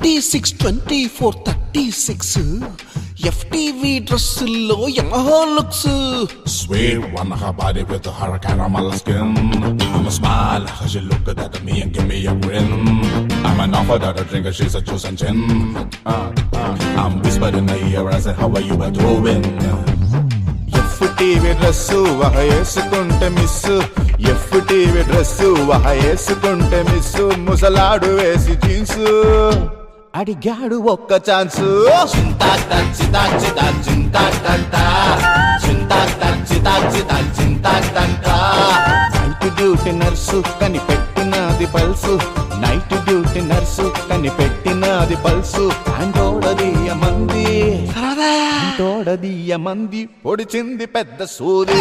26 FTV డ్రెస్సుల్లో Yamaha looks. Sweet one, her body with her caramel skin. I'ma smile, cause she look good at me and give me a grin. I'm an offer that a drinker, she's a juice and gin. I'm whispering in her ear, I said, how are you doing? FTV dress వేసుకుంటే miss, FTV dress వేసుకుంటే miss, ముసలాడు వేసి jeans అడిగాడు ఒక్క chance. Night duty nurse కనిపెట్టినది pulse, night duty nurse కనిపెట్టినది pulse. తోడదీయ మంది పొడిచింది పెద్ద సూది.